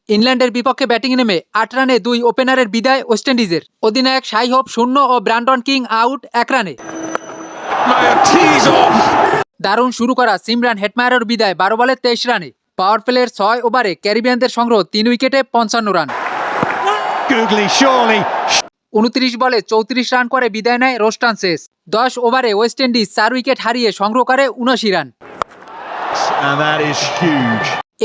ইংল্যান্ডের বিপক্ষে ব্যাটিংয়ে নেমে ৮ রানে ২ ওপেনারের বিদায় ওয়েস্ট ইন্ডিজের। অধিনায়ক শাই হোপ ০ ও ব্র্যান্ডন কিং আউট ১ রানে। দারুণ শুরু করা সিমরান হেটমায়ারের বিদায় ১২ বলে ২৩ রানে। পাওয়ার প্লের ৬ ওভারে ক্যারিবিয়ানদের সংগ্রহ ৩ উইকেটে ৫৫ রান। ২৯ বলে ৩৪ রান করে বিদায় নেয় রোস্টান চেস। ১০ ওভারে ওয়েস্ট ইন্ডিজ ৪ উইকেট হারিয়ে সংগ্রহ করে ৭৯ রান।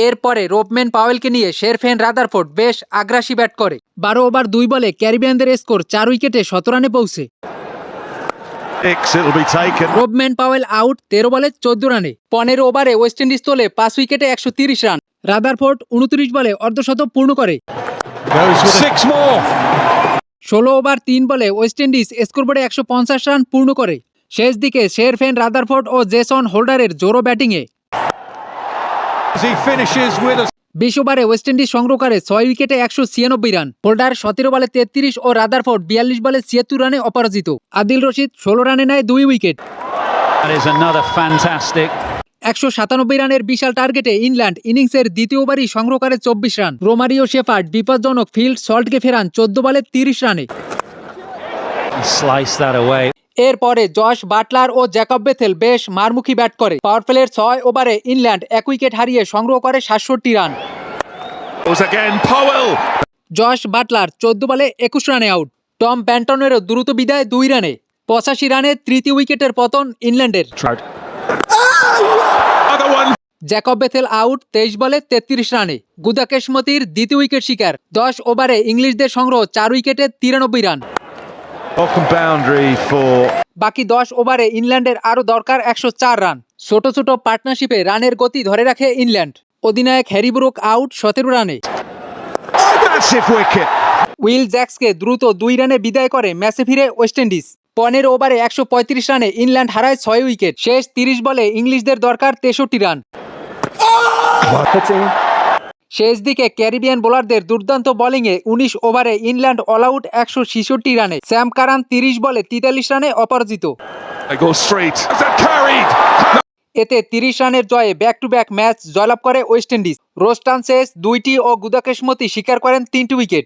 এরপরে রোবম্যান পাওয়েলকে নিয়ে শেরফেন রাদারফোর্ড বেশ আগ্রাসী ব্যাট করে। ১২ ওভার ২ বলে ক্যারিবিয়ানদের স্কোর ৪ উইকেটে ১৭ রানে পৌঁছে। রোবম্যান পাওয়েল আউট ১৩ বলে ১৪ রানে। ১৫ ওভারে ওয়েস্ট ইন্ডিজ তোলে ৫ উইকেটে ১৩০ রান। রাদারফোর্ড ২৯ বলে অর্ধশতক পূর্ণ করে। ১৬ ওভার ৩ বলে ওয়েস্ট ইন্ডিজ স্কোরবোর্ডে ১৫০ রান পূর্ণ করে। শেষ দিকে শেরফেন রাদারফোর্ড ও জেসন হোল্ডারের জোরো ব্যাটিংয়ে ২০ ওভারে ওয়েস্ট ইন্ডিজ সংগ্রহ করে ৬ উইকেটে ১৯৬ রান। হোল্ডার ১৭ বলে ৩৩ ও রাদারফোর্ড ৪২ বলে ৭৬ রানে অপরাজিত। আদিল রশিদ ১৬ রানে নেয় ২ উইকেট। ১৯৭ রানের বিশাল টার্গেটে ইংল্যান্ড ইনিংসের দ্বিতীয় ওভারই সংগ্রহ করে ২৪ রান। রোমারিও শেফার্ড বিপজ্জনক ফিল্ড সল্টকে ফেরান ১৪ বলে ৩০ রানে। এরপরে জশ বাটলার ও জ্যাকব বেথেল বেশ মারমুখী ব্যাট করে। পাওয়ার প্লের ৬ ওভারে ইংল্যান্ড ১ উইকেট হারিয়ে সংগ্রহ করে ৬৭ রান। জশ বাটলার ১৪ বলে ২১ রানে আউট। টম ব্যান্টনেরও দ্রুত বিদায় ২ রানে। ৮৫ রানে তৃতীয় উইকেটের পতন ইংল্যান্ডের। জ্যাকব বেথেল আউট ২৩ বলে ৩৩ রানে। গুদাকেশমতির দ্বিতীয় উইকেট শিকার। ১০ ওভারে ইংলিশদের সংগ্রহ ৪ উইকেটে ৯৩ রান। বাকি ১০ ওভারে ইংল্যান্ডের আরও দরকার ১০৪ রান। ছোট ছোট পার্টনারশিপে রানের গতি ধরে রাখে ইংল্যান্ড। অধিনায়ক হ্যারি ব্রুক আউট ১৭ রানে। উইল জ্যাক্সকে দ্রুত ২ রানে বিদায় করে ম্যাচে ফিরে ওয়েস্ট ইন্ডিজ। ১৫ ওভারে ১৩৫ রানে ইংল্যান্ড হারায় ৬ উইকেট। শেষ ৩০ বলে ইংলিশদের দরকার ৬৩ রান। শেষ দিকে ক্যারিবিয়ান বোলারদের দুর্দান্ত বোলিংয়ে ১৯ ওভারে ইংল্যান্ড অল আউট ১৬৬ রানে। স্যাম কারান ৩০ বলে ৪৩ রানে অপরাজিত। এতে ৩০ রানের জয়ে ব্যাক টু ব্যাক ম্যাচ জয়লাভ করে ওয়েস্ট ইন্ডিজ। রোস্টান চেস ২টি ও গুদাকেশমতি শিকার করেন ৩টি উইকেট।